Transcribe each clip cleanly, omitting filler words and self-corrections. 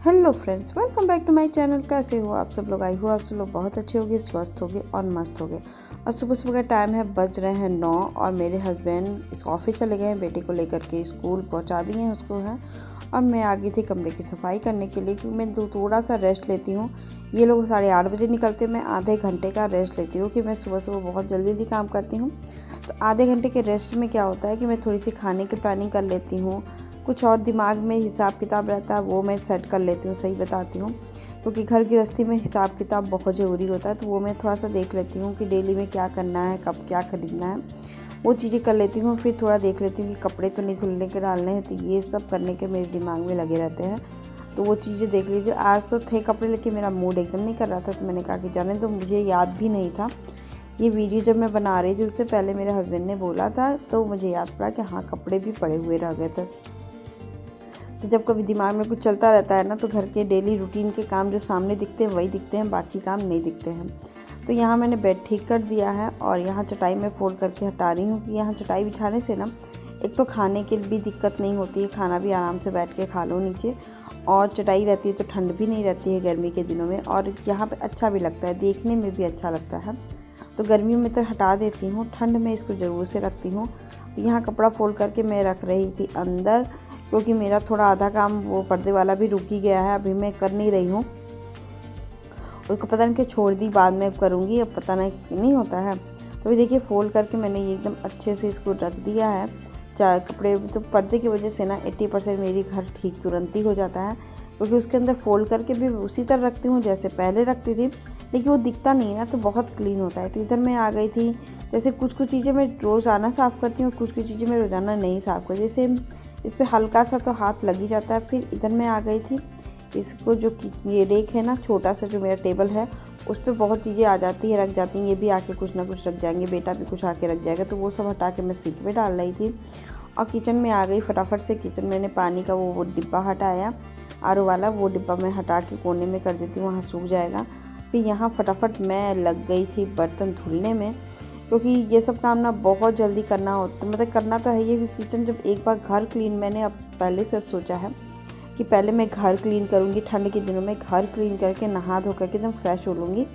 Hello friends, welcome back to my channel. कैसे हो आप सब लोग? आई हो आप सब लोग बहुत अच्छे होंगे, स्वस्थ होंगे और मस्त होंगे। और सुबह सुबह का टाइम है, बज रहे हैं 9 और मेरे हस्बैंड इस ऑफिस चले गए हैं, बेटे को लेकर के स्कूल पहुंचा दिए हैं उसको हैं। और मैं आ गई थी कमरे की सफाई करने के लिए, क्योंकि मैं थोड़ा सा रेस्ट लेती हूँ। ये लोग 8:30 बजे निकलते, मैं आधे घंटे का रेस्ट लेती हूँ कि मैं सुबह सुबह बहुत जल्दी जल्दी काम करती हूँ। तो आधे घंटे के रेस्ट में क्या होता है कि मैं थोड़ी सी खाने की प्लानिंग कर लेती हूँ, कुछ और दिमाग में हिसाब किताब रहता है वो मैं सेट कर लेती हूँ। सही बताती हूँ, क्योंकि घर गृहस्थी में हिसाब किताब बहुत ज़रूरी होता है। तो वो मैं थोड़ा सा देख लेती हूँ कि डेली में क्या करना है, कब क्या खरीदना है, वो चीज़ें कर लेती हूँ। फिर थोड़ा देख लेती हूँ कि कपड़े तो नहीं धुलने के डालने हैं, तो ये सब करने के मेरे दिमाग में लगे रहते हैं। तो वो चीज़ें देख लीजिए। आज तो थे कपड़े, लेकिन मेरा मूड एकदम नहीं कर रहा था, तो मैंने कहा कि जाने तो मुझे याद भी नहीं था। ये वीडियो जब मैं बना रही थी उससे पहले मेरे हस्बैंड ने बोला था, तो मुझे याद पड़ा कि हाँ, कपड़े भी पड़े हुए रह गए थे। तो जब कभी दिमाग में कुछ चलता रहता है ना, तो घर के डेली रूटीन के काम जो सामने दिखते हैं वही दिखते हैं, बाकी काम नहीं दिखते हैं। तो यहाँ मैंने बेड ठीक कर दिया है और यहाँ चटाई में फोल्ड करके हटा रही हूँ कि यहाँ चटाई बिछाने से ना एक तो खाने की भी दिक्कत नहीं होती है, खाना भी आराम से बैठ के खा लो नीचे, और चटाई रहती है तो ठंड भी नहीं रहती है गर्मी के दिनों में, और यहाँ पे अच्छा भी लगता है, देखने में भी अच्छा लगता है। तो गर्मियों में तो हटा देती हूँ, ठंड में इसको ज़रूर से रखती हूँ। तो यहाँ कपड़ा फोल्ड करके मैं रख रही थी अंदर, क्योंकि मेरा थोड़ा आधा काम वो पर्दे वाला भी रुक ही गया है, अभी मैं कर नहीं रही हूँ। उसको पता नहीं कि छोड़ दी, बाद में करूँगी, अब पता नहीं होता है। तो ये देखिए फोल्ड करके मैंने ये एकदम अच्छे से इसको रख दिया है। चाहे कपड़े तो पर्दे की वजह से ना 80% मेरी घर ठीक तुरंत ही हो जाता है, क्योंकि उसके अंदर फोल्ड करके भी उसी तरह रखती हूँ जैसे पहले रखती थी, लेकिन वो दिखता नहीं है ना, तो बहुत क्लीन होता है। तो इधर मैं आ गई थी, जैसे कुछ चीज़ें मैं रोज़ाना साफ़ करती हूँ, कुछ चीज़ें मैं रोज़ाना नहीं साफ़ करती। जैसे इस पर हल्का सा तो हाथ लग ही जाता है। फिर इधर मैं आ गई थी, इसको जो ये रेक है ना, छोटा सा जो मेरा टेबल है, उस पर बहुत चीज़ें आ जाती हैं, रख जाती हैं। ये भी आके कुछ ना कुछ रख जाएंगे, बेटा भी कुछ आके रख जाएगा, तो वो सब हटा के मैं सिंक में डाल रही थी। और किचन में आ गई फटाफट से। किचन मैंने पानी का वो डिब्बा हटाया, आरओ वाला, वो डिब्बा मैं हटा के कोने में कर देती हूँ, वहाँ सूख जाएगा। फिर यहाँ फटाफट मैं लग गई थी बर्तन धुलने में, क्योंकि ये सब काम ना बहुत जल्दी करना होता, मतलब करना तो है ये। किचन जब एक बार घर क्लीन, मैंने अब पहले से अब सोचा है कि पहले मैं घर क्लीन करूँगी, ठंड के दिनों में घर क्लीन करके नहा धो करके एकदम फ्रेश हो लूँगी।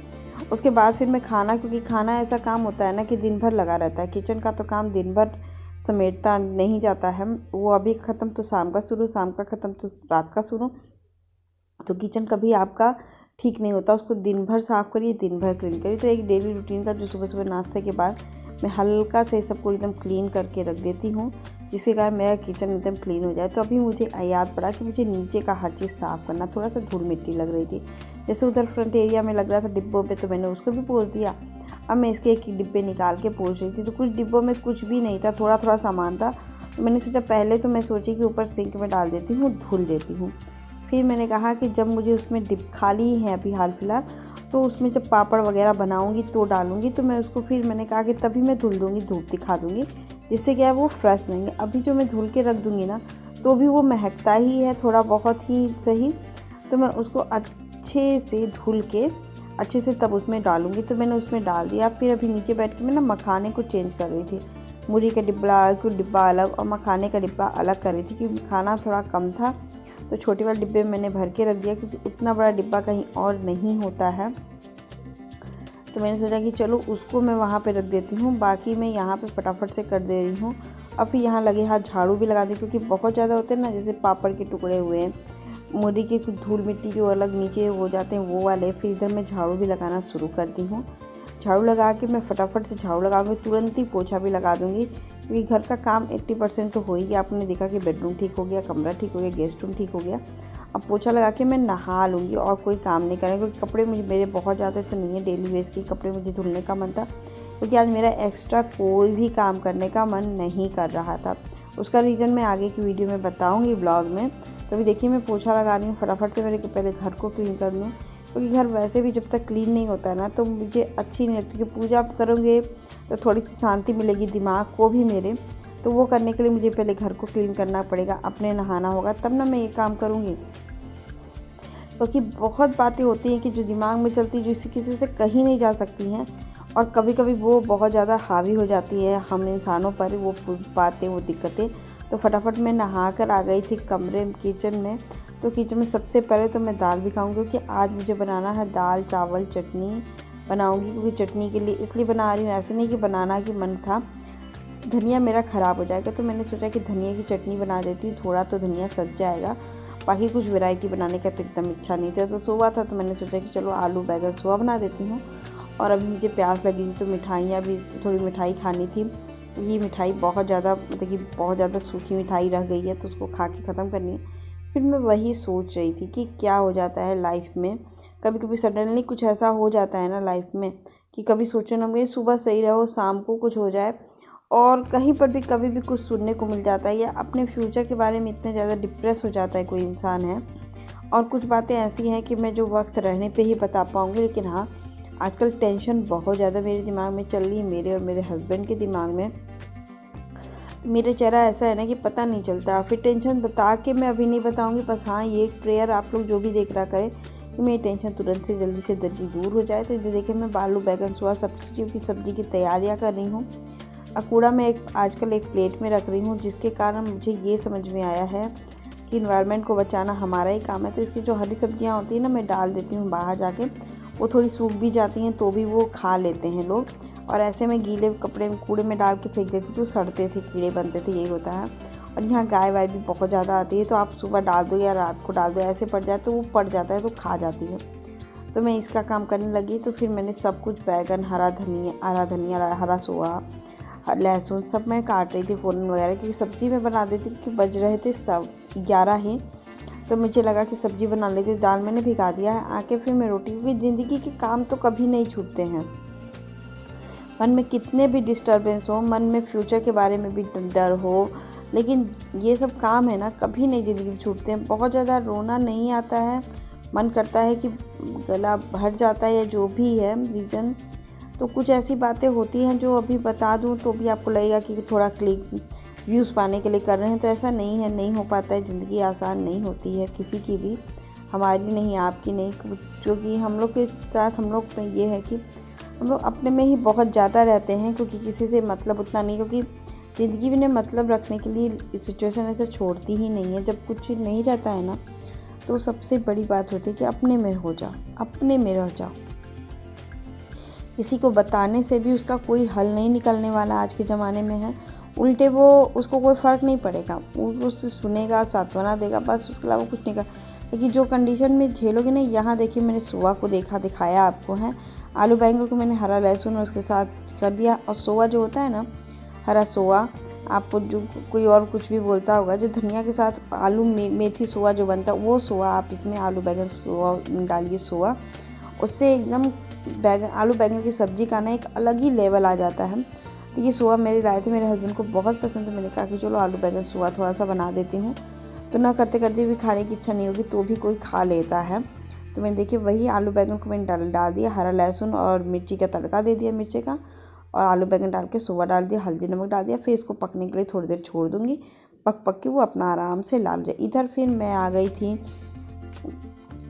उसके बाद फिर मैं खाना, क्योंकि खाना ऐसा काम होता है ना कि दिन भर लगा रहता है। किचन का तो काम दिन भर समेटता नहीं जाता है, वो अभी ख़त्म तो शाम का शुरू, शाम का ख़त्म तो रात का शुरू। तो किचन कभी आपका ठीक नहीं होता, उसको दिन भर साफ़ करिए, दिन भर क्लीन करिए। तो एक डेली रूटीन का जो सुबह सुबह नाश्ते के बाद मैं हल्का से सबको एकदम क्लीन करके रख देती हूँ, जिसके कारण मेरा किचन एकदम क्लीन हो जाए। तो अभी मुझे याद पड़ा कि मुझे नीचे का हर चीज़ साफ़ करना, थोड़ा सा धूल मिट्टी लग रही थी। जैसे उधर फ्रंट एरिया में लग रहा था डिब्बों पे, तो मैंने उसको भी पोंछ दिया। अब मैं इसके एक डिब्बे निकाल के पोंछ रही थी, तो कुछ डिब्बों में कुछ भी नहीं था, थोड़ा थोड़ा सामान था। तो मैंने सोचा पहले तो मैं सोची कि ऊपर सिंक में डाल देती हूँ, धुल देती हूँ। फिर मैंने कहा कि जब मुझे उसमें डिप खाली है अभी हाल फिलहाल, तो उसमें जब पापड़ वगैरह बनाऊंगी तो डालूंगी, तो मैं उसको फिर मैंने कहा कि तभी मैं धुल दूंगी, धूप दिखा दूंगी, जिससे क्या है वो फ्रेश रहेंगे। अभी जो मैं धुल के रख दूंगी ना, तो भी वो महकता ही है थोड़ा बहुत ही सही। तो मैं उसको अच्छे से धुल के अच्छे से तब उसमें डालूंगी। तो मैंने उसमें डाल दिया। फिर अभी नीचे बैठ के मैं ना मखाने को चेंज कर रही थी, मूढ़ी का डिब्बा अलग और मखाने का डिब्बा अलग कर रही थी, क्योंकि खाना थोड़ा कम था। तो छोटे वाले डिब्बे में मैंने भर के रख दिया, क्योंकि उतना बड़ा डिब्बा कहीं और नहीं होता है। तो मैंने सोचा कि चलो उसको मैं वहाँ पे रख देती हूँ, बाकी मैं यहाँ पे फटाफट से कर दे रही हूँ। अब फिर यहाँ लगे हाथ झाड़ू भी लगा दी, क्योंकि बहुत ज़्यादा होते हैं ना, जैसे पापड़ के टुकड़े हुए हैं, मूढ़ी के कुछ धूल मिट्टी जो अलग नीचे हो जाते हैं वो वाले। फिर इधर मैं झाड़ू भी लगाना शुरू करती हूँ। झाड़ू लगा के मैं फटाफट से झाड़ू लगा के तुरंत ही पोछा भी लगा दूँगी, क्योंकि घर का काम 80% तो हो ही गया। आपने देखा कि बेडरूम ठीक हो गया, कमरा ठीक हो गया, गेस्ट रूम ठीक हो गया। अब पोछा लगा के मैं नहा लूँगी और कोई काम नहीं करेंगे, क्योंकि कपड़े मुझे मेरे बहुत ज़्यादा तो नहीं है, डेली वेज के कपड़े मुझे धुलने का मन था, क्योंकि आज मेरा एक्स्ट्रा कोई भी काम करने का मन नहीं कर रहा था। उसका रीज़न मैं आगे की वीडियो में बताऊँगी ब्लॉग में। तो अभी देखिए मैं पोछा लगा रही हूँ फटाफट से, मेरे पहले घर को क्लीन कर लूँ, क्योंकि घर वैसे भी जब तक क्लीन नहीं होता है ना, तो मुझे अच्छी नहीं लगती। कि पूजा करोगे तो थोड़ी सी शांति मिलेगी दिमाग को भी मेरे, तो वो करने के लिए मुझे पहले घर को क्लीन करना पड़ेगा, अपने नहाना होगा, तब ना मैं ये काम करूँगी। क्योंकि बहुत बातें होती हैं कि जो दिमाग में चलती, जो किसी से कहीं नहीं जा सकती हैं, और कभी कभी वो बहुत ज़्यादा हावी हो जाती है हम इंसानों पर, वो बातें, वो दिक्कतें। तो फटाफट मैं नहा कर आ गई थी कमरे किचन में। तो किचन में सबसे पहले तो मैं दाल भी खाऊंगी, क्योंकि आज मुझे बनाना है दाल चावल चटनी बनाऊंगी। क्योंकि चटनी के लिए इसलिए बना रही हूँ, ऐसे नहीं कि बनाना की मन था, धनिया मेरा ख़राब हो जाएगा, तो मैंने सोचा कि धनिया की चटनी बना देती हूँ, थोड़ा तो धनिया सज जाएगा। बाकी कुछ वैरायटी बनाने का तो एकदम इच्छा नहीं था, तो सुबह था तो मैंने सोचा कि चलो आलू बैंगन सुबह बना देती हूँ। और अभी मुझे प्यास लगी थी तो मिठाइयाँ भी, थोड़ी मिठाई खानी थी। ये मिठाई बहुत ज़्यादा, मतलब कि बहुत ज़्यादा सूखी मिठाई रह गई है, तो उसको खा के ख़त्म करनी है। फिर मैं वही सोच रही थी कि क्या हो जाता है लाइफ में, कभी कभी सडनली कुछ ऐसा हो जाता है ना लाइफ में कि कभी सोचो ना, मुझे सुबह सही रहो शाम को कुछ हो जाए, और कहीं पर भी कभी भी कुछ सुनने को मिल जाता है, या अपने फ्यूचर के बारे में इतने ज़्यादा डिप्रेस हो जाता है कोई इंसान है। और कुछ बातें ऐसी हैं कि मैं जो वक्त रहने पे ही बता पाऊँगी, लेकिन हाँ आजकल टेंशन बहुत ज़्यादा मेरे दिमाग में चल रही है, मेरे और मेरे हस्बैंड के दिमाग में। मेरा चेहरा ऐसा है ना कि पता नहीं चलता, फिर टेंशन बता के मैं अभी नहीं बताऊँगी। बस हाँ ये एक प्रेयर आप लोग जो भी देख रहा करें कि मेरी टेंशन तुरंत से जल्दी से जल्दी दूर हो जाए। तो ये देखिए मैं आलू बैगन सुबह सब्जी की तैयारियाँ कर रही हूँ। कूड़ा मैं आजकल एक प्लेट में रख रही हूँ, जिसके कारण मुझे ये समझ में आया है कि इन्वायरमेंट को बचाना हमारा ही काम है। तो इसकी जो हरी सब्जियाँ होती हैं ना, मैं डाल देती हूँ बाहर जाके, वो थोड़ी सूख भी जाती हैं तो भी वो खा लेते हैं लोग। और ऐसे में गीले कपड़े में कूड़े में डाल के फेंक देती थी तो सड़ते थे, कीड़े बनते थे, यही होता है। और यहाँ गाय वाय भी बहुत ज़्यादा आती है, तो आप सुबह डाल दो या रात को डाल दो, ऐसे पड़ जाए तो वो पड़ जाता है तो खा जाती है। तो मैं इसका काम करने लगी। तो फिर मैंने सब कुछ बैगन, हरा धनिया, हरा सोआ, लहसुन सब मैं काट रही थी फ़ौरन वगैरह, क्योंकि सब्ज़ी मैं बना देती, क्योंकि बज रहे थे सब 11 ही। तो मुझे लगा कि सब्ज़ी बना लेती। दाल मैंने भिगा दिया है, आके फिर मैं रोटी, क्योंकि ज़िंदगी के काम तो कभी नहीं छूटते हैं। मन में कितने भी डिस्टर्बेंस हो, मन में फ्यूचर के बारे में भी डर हो, लेकिन ये सब काम है ना कभी नहीं ज़िंदगी में छूटते हैं। बहुत ज़्यादा रोना नहीं आता है, मन करता है कि गला भर जाता है, या जो भी है रीज़न। तो कुछ ऐसी बातें होती हैं जो अभी बता दूं तो भी आपको लगेगा कि थोड़ा क्लिक व्यूज़ पाने के लिए कर रहे हैं, तो ऐसा नहीं है, नहीं हो पाता है। ज़िंदगी आसान नहीं होती है किसी की भी, हमारी नहीं, आपकी नहीं। क्योंकि हम लोग के साथ हम लोग में ये है कि हम लोग अपने में ही बहुत ज़्यादा रहते हैं, क्योंकि किसी से मतलब उतना नहीं, क्योंकि ज़िंदगी में मतलब रखने के लिए सिचुएशन ऐसे छोड़ती ही नहीं है। जब कुछ नहीं रहता है ना, तो सबसे बड़ी बात होती है कि अपने में हो जाओ, अपने में रह जाओ। किसी को बताने से भी उसका कोई हल नहीं निकलने वाला आज के ज़माने में है। उल्टे वो, उसको कोई फ़र्क नहीं पड़ेगा, वो उससे सुनेगा, सांत्वना देगा, बस उसके अलावा कुछ नहीं कर। लेकिन जो कंडीशन में झेलोगे ना, यहाँ देखिए मैंने सोआ को दिखाया आपको है, आलू बैंगन को मैंने हरा लहसुन और उसके साथ कर दिया। और सोआ जो होता है ना, हरा सोआ, आपको जो कोई और कुछ भी बोलता होगा, जो धनिया के साथ आलू मेथी सोआ जो बनता है, वो सोआ आप इसमें आलू बैंगन सोआ डालिए। सोआ उससे एकदम आलू बैंगन की सब्ज़ी का ना एक अलग ही लेवल आ जाता है। तो ये सोआ मेरे लाए थे, मेरे हस्बैंड को बहुत पसंद है। मैंने कहा कि चलो आलू बैंगन सोआ थोड़ा सा बना देती हूँ, तो ना करते करते भी खाने की इच्छा नहीं होगी तो भी कोई खा लेता है। तो मैंने देखिए वही आलू बैंगन को मैंने डाल दिया, हरा लहसुन और मिर्ची का तड़का दे दिया मिर्ची का, और आलू बैंगन डाल के सोआ डाल दिया, हल्दी नमक डाल दिया। फिर इसको पकने के लिए थोड़ी देर छोड़ दूँगी, पक के वो अपना आराम से लाल जाए। इधर फिर मैं आ गई थी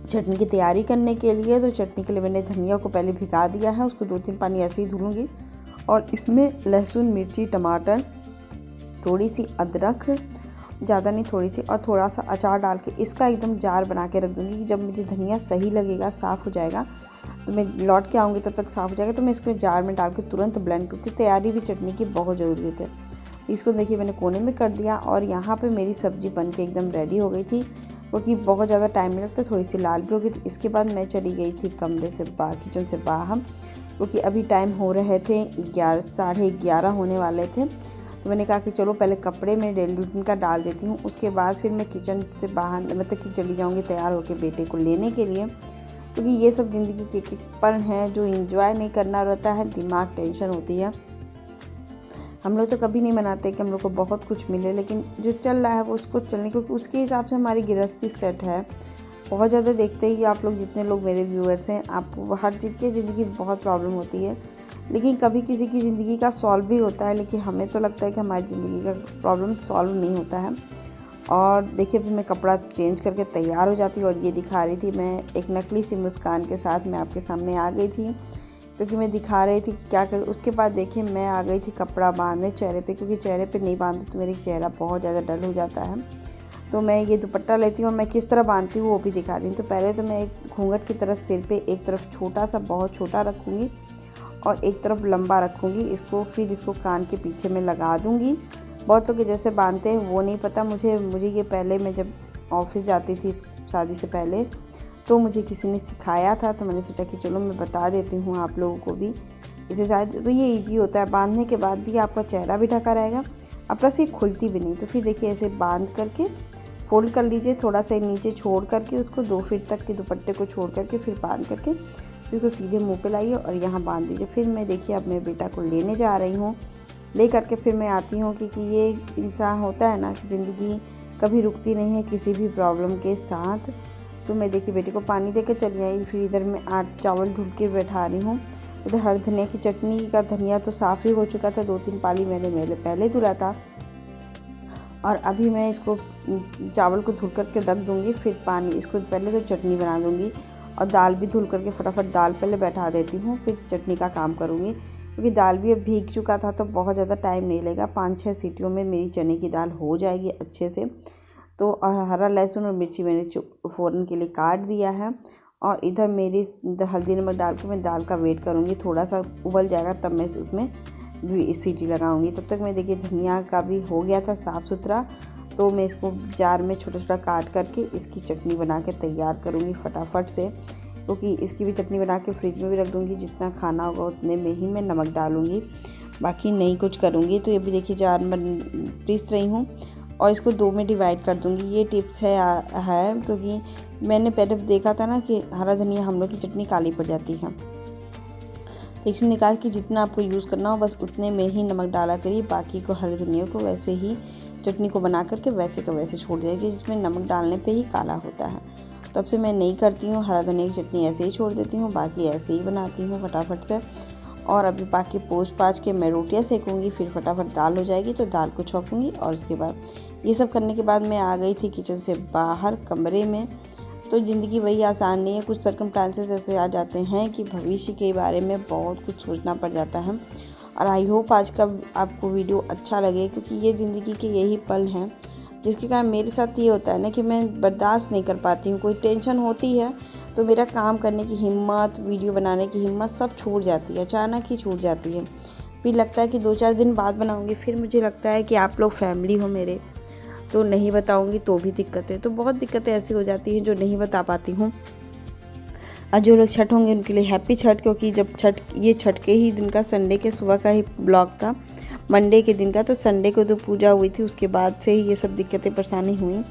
चटनी की तैयारी करने के लिए। तो चटनी के लिए मैंने धनिया को पहले भिगा दिया है, उसको 2-3 पानी ऐसे ही धुलूँगी, और इसमें लहसुन, मिर्ची, टमाटर, थोड़ी सी अदरक, ज़्यादा नहीं थोड़ी सी, और थोड़ा सा अचार डाल के इसका एकदम जार बना के रख दूँगी। कि जब मुझे धनिया सही लगेगा, साफ़ हो जाएगा, तो मैं लौट के आऊँगी, तब तक साफ़ हो जाएगा, तो मैं इसको जार में डाल के तुरंत ब्लेंड करके, तैयारी भी चटनी की बहुत ज़रूरी है। इसको देखिए मैंने कोने में कर दिया, और यहाँ पे मेरी सब्ज़ी बन के एकदम रेडी हो गई थी, क्योंकि बहुत ज़्यादा टाइम नहीं लगता, थोड़ी सी लाल भी हो गई थी। इसके बाद मैं चली गई थी कमरे से बाहर, किचन से बाहर, क्योंकि अभी टाइम हो रहे थे 11:30 होने वाले थे। तो मैंने कहा कि चलो पहले कपड़े में डेली रूटीन का डाल देती हूँ, उसके बाद फिर मैं किचन से बाहर, मतलब कि चली जाऊँगी तैयार होकर बेटे को लेने के लिए। क्योंकि ये सब ज़िंदगी के एक पल हैं जो एंजॉय नहीं करना रहता है, दिमाग टेंशन होती है। हम लोग तो कभी नहीं मनाते कि हम लोग को बहुत कुछ मिले, लेकिन जो चल रहा है वो उसको चलने, क्योंकि उसके हिसाब से हमारी गृहस्थी सेट है। बहुत ज़्यादा देखते ही आप लोग, जितने लोग मेरे व्यूअर्स हैं, आपको हर चीज़ की ज़िंदगी में बहुत प्रॉब्लम होती है, लेकिन कभी किसी की ज़िंदगी का सॉल्व भी होता है। लेकिन हमें तो लगता है कि हमारी ज़िंदगी का प्रॉब्लम सॉल्व नहीं होता है। और देखिए फिर मैं कपड़ा चेंज करके तैयार हो जाती हूँ, और ये दिखा रही थी मैं एक नकली सी मुस्कान के साथ मैं आपके सामने आ गई थी, क्योंकि मैं दिखा रही थी कि क्या कर। उसके बाद देखिए मैं आ गई थी कपड़ा बांधने चेहरे पे, क्योंकि चेहरे पे नहीं बांधो तो मेरा चेहरा बहुत ज़्यादा डल हो जाता है। तो मैं ये दुपट्टा लेती हूँ और मैं किस तरह बांधती हूँ वो भी दिखा रही हूँ। तो पहले तो मैं एक घूंघट की तरफ सिर पे एक तरफ छोटा सा, बहुत छोटा रखूँगी और एक तरफ लंबा रखूँगी इसको, फिर इसको कान के पीछे में लगा दूँगी। बहुत लोग जैसे बांधते हैं वो नहीं पता मुझे ये पहले मैं जब ऑफिस जाती थी शादी से पहले तो मुझे किसी ने सिखाया था, तो मैंने सोचा कि चलो मैं बता देती हूँ आप लोगों को भी। इसे शायद तो ये ईजी होता है, बांधने के बाद भी आपका चेहरा भी ढका रहेगा और प्लस ये खुलती भी नहीं। तो फिर देखिए ऐसे बांध करके फोल्ड कर लीजिए, थोड़ा सा नीचे छोड़ करके उसको 2 फीट तक के दुपट्टे को छोड़ करके फिर बांध करके फिर उसको सीधे मुँह पे लाइए और यहाँ बांध दीजिए। फिर मैं देखिए अब मेरे बेटा को लेने जा रही हूँ, ले करके फिर मैं आती हूँ क्योंकि ये इंसान होता है ना कि ज़िंदगी कभी रुकती नहीं है किसी भी प्रॉब्लम के साथ। तो मैं देखिए बेटे को पानी देकर चली आई, फिर इधर मैं चावल धुल के बैठा रही हूँ। इधर हर धनिया की चटनी का धनिया तो साफ़ ही हो चुका था, 2-3 पाली मैंने पहले धुला था और अभी मैं इसको चावल को धुल करके रख दूँगी। फिर पानी इसको पहले तो चटनी बना दूँगी और दाल भी धुल करके फटाफट दाल पहले बैठा देती हूँ, फिर चटनी का काम करूँगी क्योंकि दाल भी अब भीग चुका था तो बहुत ज़्यादा टाइम नहीं लगेगा। 5-6 सीटियों में मेरी चने की दाल हो जाएगी अच्छे से। तो हरा लहसुन और मिर्ची मैंने फ़ौरन के लिए काट दिया है और इधर मेरी हल्दी नमक डाल के मैं दाल का वेट करूँगी, थोड़ा सा उबल जाएगा तब मैं उसमें सीटी लगाऊंगी। तब तक मैं देखिए धनिया का भी हो गया था साफ़ सुथरा, तो मैं इसको जार में छोटा छोटा काट करके इसकी चटनी बना के तैयार करूँगी फटाफट से, क्योंकि इसकी भी चटनी बना के फ्रिज में भी रख दूँगी। जितना खाना होगा उतने में ही मैं नमक डालूँगी, बाकी नहीं कुछ करूँगी। तो ये भी देखिए जार में पीस रही हूँ और इसको 2 में डिवाइड कर दूँगी। ये टिप्स है क्योंकि मैंने पहले देखा था ना कि हरा धनिया हम लोग की चटनी काली पड़ जाती है। तो इसमें निकाल के जितना आपको यूज़ करना हो बस उतने में ही नमक डाला करिए, बाकी को हरे धनिया को वैसे ही चटनी को बना करके वैसे का वैसे छोड़ दीजिए, जिसमें नमक डालने पे ही काला होता है। तब से मैं नहीं करती हूँ, हरा धनिया की चटनी ऐसे ही छोड़ देती हूँ, बाकी ऐसे ही बनाती हूँ फटाफट से। और अभी बाकी पोंछ पाछ के मैं रोटियाँ सेकूँगी, फिर फटाफट दाल हो जाएगी तो दाल को छौंकूँगी। और उसके बाद ये सब करने के बाद मैं आ गई थी किचन से बाहर कमरे में। तो ज़िंदगी वही आसान नहीं है, कुछ सर्कमस्टांसेस ऐसे आ जाते हैं कि भविष्य के बारे में बहुत कुछ सोचना पड़ जाता है। और आई होप आज का आपको वीडियो अच्छा लगे, क्योंकि ये ज़िंदगी के यही पल हैं जिसके कारण मेरे साथ ये होता है ना कि मैं बर्दाश्त नहीं कर पाती हूँ। कोई टेंशन होती है तो मेरा काम करने की हिम्मत, वीडियो बनाने की हिम्मत सब छूट जाती है, अचानक ही छूट जाती है। फिर लगता है कि 2-4 दिन बाद बनाऊँगी, फिर मुझे लगता है कि आप लोग फैमिली हो मेरे, तो नहीं बताऊंगी तो भी दिक्कत है। तो बहुत दिक्कतें ऐसी हो जाती हैं जो नहीं बता पाती हूँ। और जो लोग छठ होंगे उनके लिए हैप्पी छठ, क्योंकि जब ये छठ के ही दिन का, संडे के सुबह का ही ब्लॉग था, मंडे के दिन का। तो संडे को तो पूजा हुई थी, उसके बाद से ही ये सब दिक्कतें परेशानी हुई।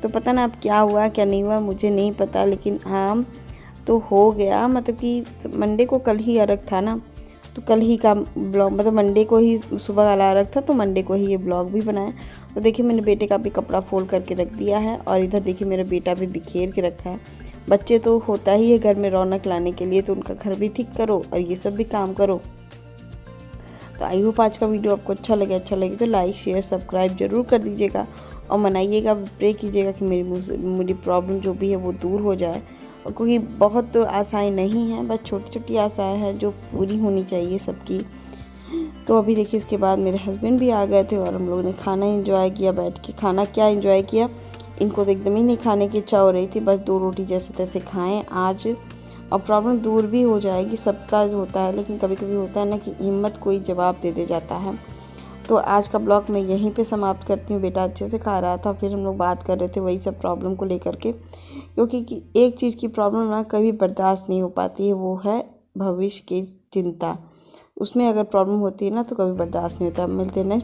तो पता ना अब क्या हुआ क्या नहीं हुआ मुझे नहीं पता, लेकिन हाँ तो हो गया। मतलब कि मंडे को कल ही अर्घ था ना, तो कल ही का ब्लॉग, मतलब मंडे को ही सुबह वाला अर्घ था तो मंडे को ही ये ब्लॉग भी बनाया। तो देखिए मैंने बेटे का भी कपड़ा फोल्ड करके रख दिया है और इधर देखिए मेरा बेटा भी बिखेर के रखा है। बच्चे तो होता ही है घर में रौनक लाने के लिए, तो उनका घर भी ठीक करो और ये सब भी काम करो। तो आई होप आज का वीडियो आपको अच्छा लगे तो लाइक शेयर सब्सक्राइब जरूर कर दीजिएगा और मनाइएगा, प्रे कीजिएगा कि मेरी प्रॉब्लम जो भी है वो दूर हो जाए। और क्योंकि बहुत तो आशाएं नहीं हैं, बस छोटी छोटी आशाएं हैं जो पूरी होनी चाहिए सबकी। तो अभी देखिए इसके बाद मेरे हस्बैंड भी आ गए थे और हम लोगों ने खाना एंजॉय किया बैठ के। खाना क्या एंजॉय किया, इनको तो एकदम ही नहीं खाने की इच्छा हो रही थी, बस 2 रोटी जैसे तैसे खाएं आज और प्रॉब्लम दूर भी हो जाएगी। सबका होता है, लेकिन कभी कभी होता है ना कि हिम्मत कोई जवाब दे जाता है। तो आज का ब्लॉग मैं यहीं पे समाप्त करती हूँ। बेटा अच्छे से खा रहा था, फिर हम लोग बात कर रहे थे वही सब प्रॉब्लम को लेकर के, क्योंकि एक चीज़ की प्रॉब्लम ना कभी बर्दाश्त नहीं हो पाती है, वो है भविष्य की चिंता। उसमें अगर प्रॉब्लम होती है ना तो कभी बर्दाश्त नहीं होता। मिलते हैं नेक्स्ट